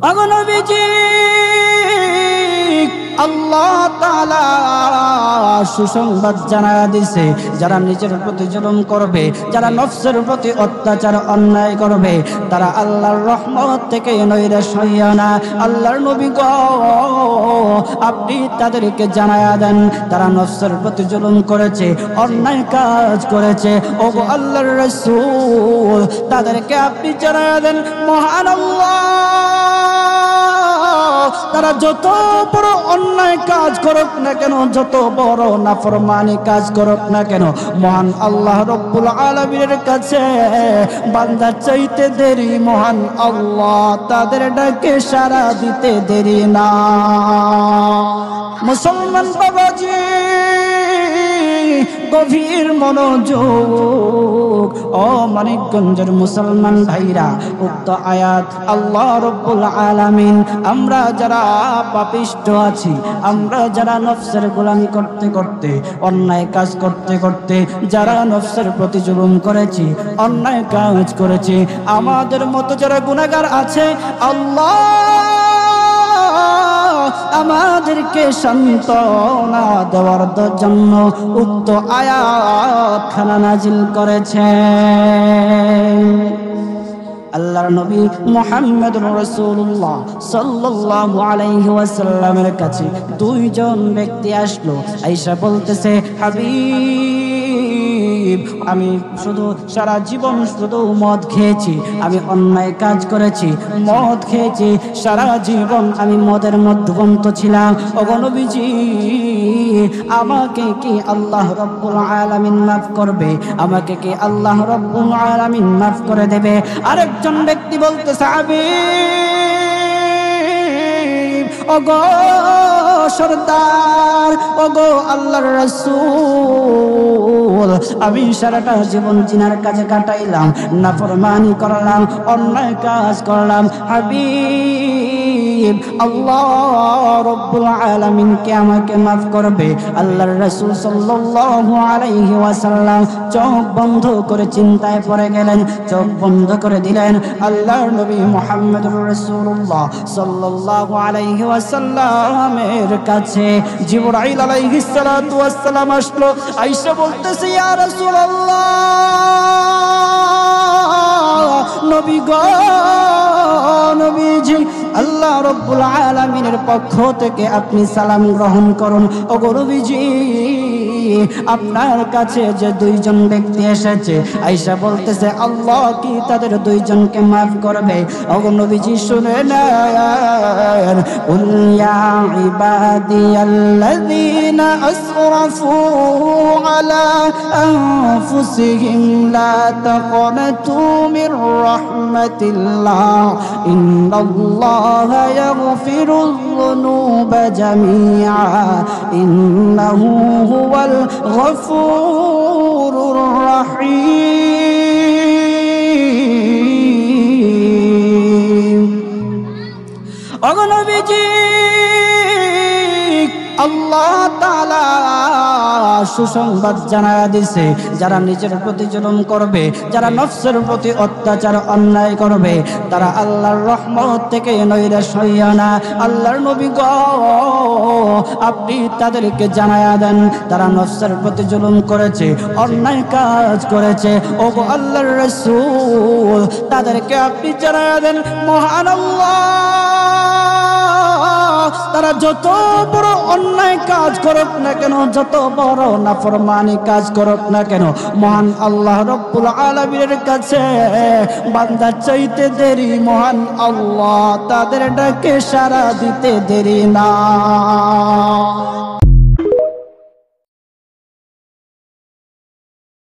ওগো নবীজি আল্লাহ তাআলা সুসংবাদ জানায়া দিছে, যারা নিজের প্রতি জুলুম করবে, যারা নফসের প্রতি অত্যাচার অন্যায় করবে, তারা আল্লাহর রহমত থেকে নৈরাশ হইও না। আল্লাহর নবী গো আপনি তাদেরকে জানায়া দেন, তারা নফসের প্রতি জুলুম করেছে, অন্যায় কাজ করেছে। ওগো আল্লাহর রাসূল তাদেরকে আপনি জানায়া দেন, মহান আল্লাহ তারা যত বড় অন্যায় কাজ করুক না কেন, যত বড় নাফরমানি কাজ করুক না কেন, মহান আল্লাহ রব্বুল আলামিনের কাছে বান্দা চাইতে দেরি, মহান আল্লাহ তাদের ডাকে সাড়া দিতে দেরি না। মুসলমান বাবাজি গভীর মনোযোগ, ও মানিকগঞ্জের মুসলমান ভাইরা, উক্ত আয়াত আল্লাহ রব্বুল আলামিন আমরা যারা পাপিষ্ঠ আছি, আমরা যারা নফসের গোলামি করতে করতে, অন্যায় কাজ করতে করতে, যারা নফসের প্রতি জুলুম করেছি, অন্যায় কাজ করেছি, আমাদের মতো যারা গুনাহগার আছে, আল্লাহ আমাদেরকে সান্ত্বনা দেওয়ার জন্য উক্ত আয়াত খানা নাজিল করেছে। আল্লাহর নবী মুহাম্মদুর রাসূলুল্লাহ সাল্লাল্লাহু আলাইহি ওয়াসাল্লামের কাছে দুইজন ব্যক্তি আসলো, আয়েশা বলতেছে, হাবিব আমি শুধু সারা জীবন শুধু মদ খেয়েছি, আমি অন্যায় কাজ করেছি, মদ খেয়েছি, সারা জীবন আমি মদের মধ্যবন্ত ছিলাম। ওগো নবীজি আমাকে কি আল্লাহ রব্বুল আলামিন মাফ করবে? আমাকে কি আল্লাহ রব্বুল আলামিন মাফ করে দেবে? আরেকজন ব্যক্তি বলতেছে, হাবিব ওগো সরদার, ওগো আল্লাহর রাসূল আমি সারাটা জীবন জিনার কাজে কাটাইলাম, নাফরমানি করলাম, অন্যায় কাজ করলাম। হাবিব আল্লাহ রব্বুল আলামিন কে আমাকে মাফ করবে? আল্লাহর রাসূল সাল্লাল্লাহু আলাইহি ওয়াসাল্লাম চোখ বন্ধ করে চিন্তায় পড়ে গেলেন, চোখ বন্ধ করে দিলেন। আল্লাহর নবী মুহাম্মদুর রাসূলুল্লাহ সাল্লাল্লাহু আলাইহি ওয়াসাল্লামের কাছে জিবরাইল আলাইহিস সালাতু ওয়াস সালাম আসলো। আয়েশা বলতেছে, ইয়া রাসূলুল্লাহ নবী গো নবীজি আল্লাহ রব্বুল আলামিনের পক্ষ থেকে আপনি সালাম গ্রহণ করুন। ওগো নবীজি আপনার কাছে যে দুইজন ব্যক্তি এসেছে, আয়েশা বলতেছে আল্লাহ কি তাদের দুইজনকে মাফ করবে? ওগো নবীজি শুনে নেন, কুল ইয়া ইবাদিয়াল্লাযীনা আসরাফু আলা আনফুসিহিম লা তাকনাতু মির রাহমাতিল্লাহ ইন্নাল্লাহা ইয়াগফিরুয যুনুবা জামিআ ইন্নাহু হুয়াল গফুরুর রহিম। ওগো নবীজি আল্লাহ তাআলা সুসংবাদ জানায়া দিছে, যারা নিজের প্রতি জুলুম করবে, যারা নফসের প্রতি অত্যাচার অন্যায় করবে, তারা আল্লাহর রহমত থেকে নৈরাশ হইও না। আল্লাহর নবী গো আপনি তাদেরকে জানায়া দেন, তারা নফসের প্রতি জুলুম করেছে, অন্যায় কাজ করেছে। ওগো আল্লাহর রাসূল তাদেরকে আপনি জানায়া দেন, মহান আল্লাহ তারা যত বড় অন্যায় কাজ করুক না কেন, যত বড় নাফরমানি কাজ করুক না কেন, মহান আল্লাহ রব্বুল আলামিনের কাছে বান্দা চাইতে দেরি, মহান আল্লাহ তাদের ডাকে সাড়া দিতে দেরি না।